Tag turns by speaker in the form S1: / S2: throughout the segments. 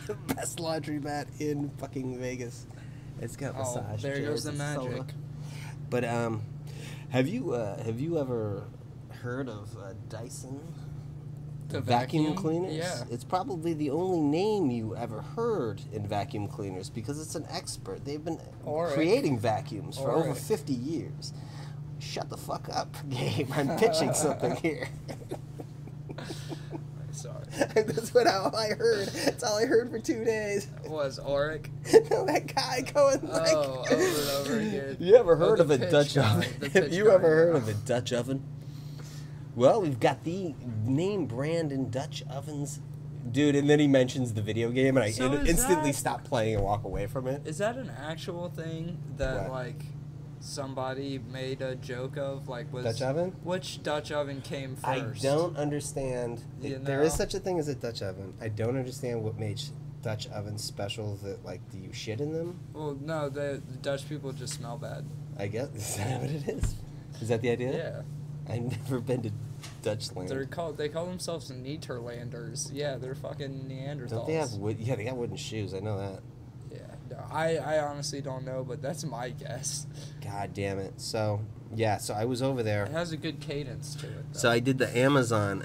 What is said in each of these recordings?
S1: The best laundromat in fucking Vegas. It's got massage
S2: there
S1: chairs
S2: goes the
S1: and
S2: magic.
S1: soda. But have you ever heard of Dyson?
S2: The
S1: vacuum cleaners?
S2: Yeah.
S1: It's probably the only name you ever heard in vacuum cleaners because it's an expert. They've been creating vacuums for over 50 years. Shut the fuck up, Gabe. I'm pitching something here.
S2: Sorry.
S1: That's all I heard. That's all I heard for 2 days.
S2: Was Auric?
S1: No, that guy going like...
S2: Oh, over and over again.
S1: You ever heard of a Dutch oven? Have you ever heard of a Dutch oven? Well, we've got the name brand in Dutch ovens. Dude, and then he mentions the video game, and I instantly stop playing and walk away from it.
S2: Is that an actual thing that, like, somebody made a joke of? Like, was
S1: Dutch oven?
S2: Which Dutch oven came first?
S1: I don't understand. There is such a thing as a Dutch oven. I don't understand what made Dutch ovens special. That, like, do you shit in them?
S2: Well, no, the Dutch people just smell bad.
S1: I guess. Is that what it is? Is that the idea?
S2: Yeah.
S1: I've never been to Dutchland.
S2: They call themselves Nederlanders. Yeah, they're fucking Neanderthals.
S1: Don't they have wood? Yeah, they got wooden shoes. I know that.
S2: Yeah, no, I honestly don't know, but that's my guess.
S1: God damn it. So, yeah, so I was over there.
S2: It has a good cadence to it, though.
S1: So I did the Amazon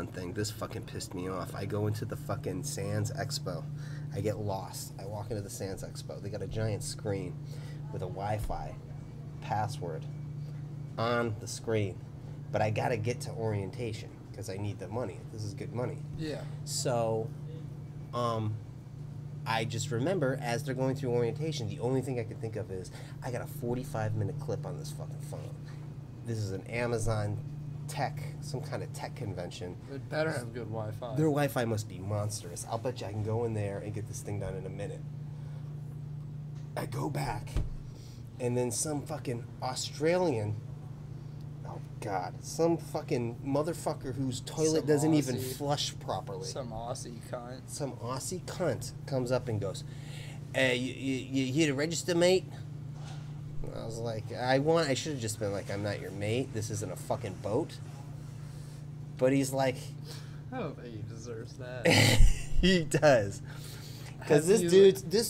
S1: thing. This fucking pissed me off. I go into the fucking Sands Expo. I get lost. I walk into the Sands Expo. They got a giant screen with a Wi-Fi password on the screen. But I gotta get to orientation because I need the money. This is good money.
S2: Yeah.
S1: So, I just remember as they're going through orientation, the only thing I could think of is I got a 45-minute clip on this fucking phone. This is an Amazon some kind of tech convention.
S2: It better have good Wi-Fi.
S1: Their Wi-Fi must be monstrous. I'll bet you I can go in there and get this thing done in a minute. I go back, and then some fucking Australian... God, some fucking motherfucker whose toilet doesn't even flush properly.
S2: Some Aussie cunt.
S1: Some Aussie cunt comes up and goes, you here to register, mate? I was like, I should have just been like, I'm not your mate. This isn't a fucking boat. But he's like...
S2: I don't think he deserves that.
S1: He does. Because this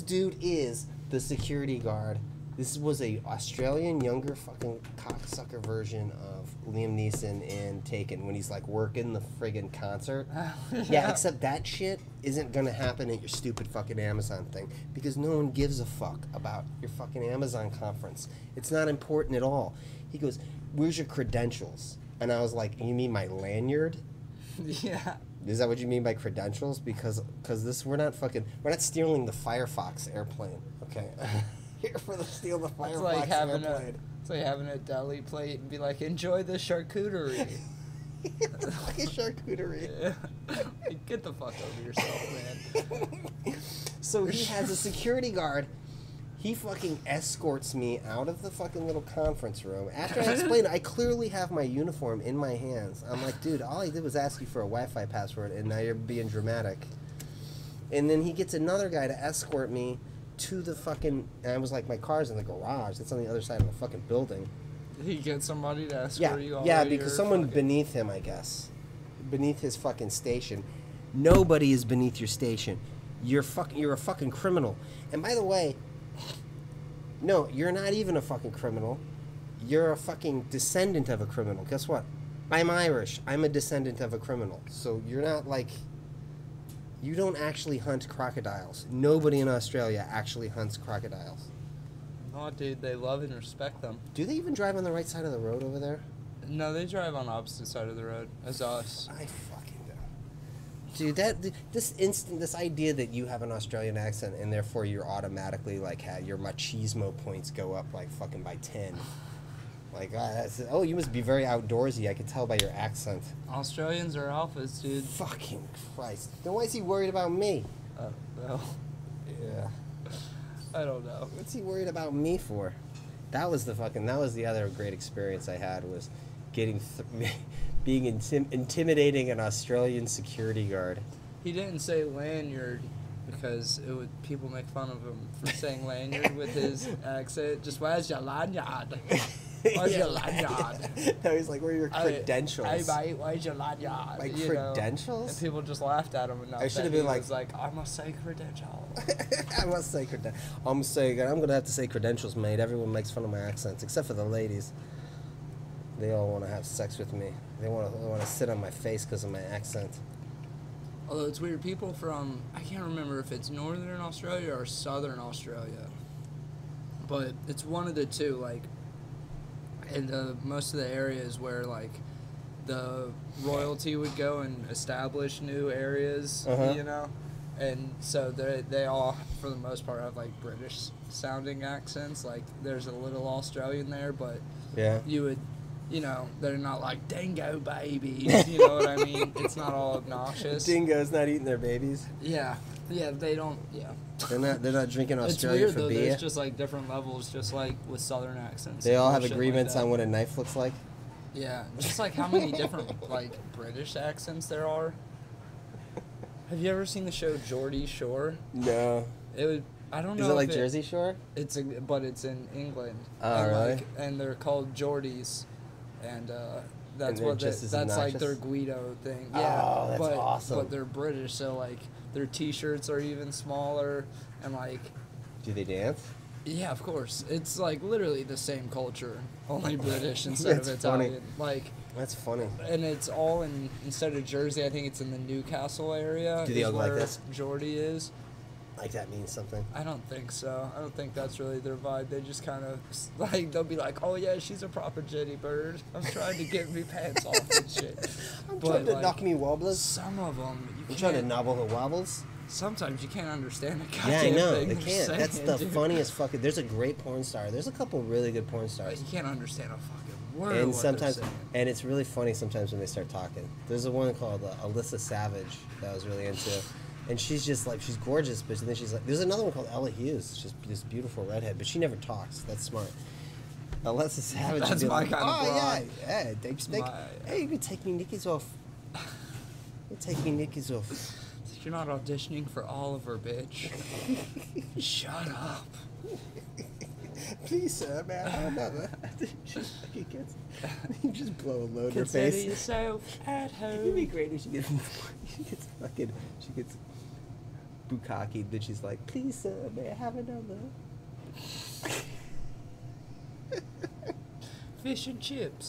S1: dude is the security guard. This was a Australian younger fucking cocksucker version of Liam Neeson in Taken when he's like working the friggin' concert. Yeah, except that shit isn't gonna happen at your stupid fucking Amazon thing because no one gives a fuck about your fucking Amazon conference. It's not important at all. He goes, "Where's your credentials?" And I was like, "You mean my lanyard?"
S2: Yeah.
S1: Is that what you mean by credentials? Because we're not stealing the Firefox airplane, okay? Here for the steal the Firefox airplane.
S2: It's like having a deli plate and be like, enjoy the charcuterie.
S1: It's like a charcuterie.
S2: Yeah. Get the fuck over yourself, man.
S1: So he has a security guard. He fucking escorts me out of the fucking little conference room. After I explained it, I clearly have my uniform in my hands. I'm like, dude, all I did was ask you for a Wi-Fi password, and now you're being dramatic. And then he gets another guy to escort me to the fucking... And I was like, my car's in the garage. That's on the other side of the fucking building.
S2: He gets somebody to escort you all
S1: Yeah, because someone beneath him, I guess. Beneath his fucking station. Nobody is beneath your station. You're a fucking criminal. And by the way... No, you're not even a fucking criminal. You're a fucking descendant of a criminal. Guess what? I'm Irish. I'm a descendant of a criminal. So you're not like... You don't actually hunt crocodiles. Nobody in Australia actually hunts crocodiles.
S2: No, dude, they love and respect them.
S1: Do they even drive on the right side of the road over there?
S2: No, they drive on the opposite side of the road as us.
S1: I fucking don't. Dude, this idea that you have an Australian accent and therefore you're automatically like your machismo points go up like fucking by 10. Like, you must be very outdoorsy. I can tell by your accent.
S2: Australians are alphas, dude.
S1: Fucking Christ. Then why is he worried about me?
S2: No.
S1: Yeah.
S2: I don't know.
S1: What's he worried about me for? That was the other great experience I had was being intimidating an Australian security guard.
S2: He didn't say lanyard because people make fun of him for saying lanyard with his accent. Just where's your lanyard? Where's your lanyard?
S1: No, he's like, where are your credentials?
S2: Hey, mate, where's your lanyard?
S1: My
S2: You
S1: credentials?
S2: know? And people just laughed at him. And
S1: I should have been like,
S2: I must say credentials.
S1: I must say credentials. I'm going to have to say credentials, mate. Everyone makes fun of my accents, except for the ladies. They all want to have sex with me. They want to sit on my face because of my accent.
S2: Although it's weird, people from, I can't remember if it's Northern Australia or Southern Australia, but it's one of the two, like, in most of the areas where, like, the royalty would go and establish new areas, you know? And so they all, for the most part, have, like, British-sounding accents. Like, there's a little Australian there, but you would... You know, they're not like dingo babies. You know what I mean? It's not all obnoxious.
S1: Dingo's not eating their babies.
S2: Yeah, they don't. Yeah,
S1: they're not drinking Australia
S2: it's weird,
S1: for
S2: though,
S1: beer.
S2: There's just like different levels, just like with Southern accents.
S1: They all have agreements on what a knife looks like.
S2: Yeah, just like how many different like British accents there are. Have you ever seen the show Geordie Shore?
S1: No.
S2: It would. I don't know.
S1: Is it like Jersey Shore?
S2: But it's in England.
S1: Oh,
S2: and
S1: really?
S2: Like, and they're called Geordies. And that's
S1: obnoxious?
S2: like their Guido thing. Yeah,
S1: oh, that's awesome.
S2: But they're British, so like their T-shirts are even smaller, and like.
S1: Do they dance?
S2: Yeah, of course. It's like literally the same culture, only British instead of Italian.
S1: Funny.
S2: Like.
S1: That's funny.
S2: And it's all instead of Jersey, I think it's in the Newcastle area.
S1: Do they all go like
S2: where
S1: this?
S2: Geordie is.
S1: Like that means something.
S2: I don't think so. I don't think that's really their vibe. They just kind of, like, they'll be like, oh, yeah, she's a proper Jenny bird. I'm trying to get me pants off and shit.
S1: I'm trying to
S2: like,
S1: knock me wobblers.
S2: Some of them,
S1: I'm trying to nobble the wobbles.
S2: Sometimes you can't understand the goddamn
S1: Yeah, I know.
S2: thing
S1: They
S2: they're
S1: can't.
S2: saying,
S1: That's the
S2: dude.
S1: funniest fucking... There's a great porn star. There's a couple really good porn stars.
S2: You can't understand a fucking word
S1: And
S2: what
S1: sometimes,
S2: they're saying.
S1: and it's really funny sometimes when they start talking. There's a one called Alyssa Savage that I was really into. And she's just like, she's gorgeous, but then she's like, there's another one called Ella Hughes, just this beautiful redhead, but she never talks. That's smart. Alyssa Savage.
S2: That's my
S1: like,
S2: kind of blonde.
S1: yeah, hey, you can take me Nickies off. You take me Nickies off.
S2: You're not auditioning for Oliver, bitch. Shut up.
S1: Please, sir, may I have another? You just blow a load in her
S2: Consider
S1: face.
S2: yourself at home.
S1: It'd be great if she gets bukkake, then she's like, please, sir, may I have another?
S2: Fish and chips.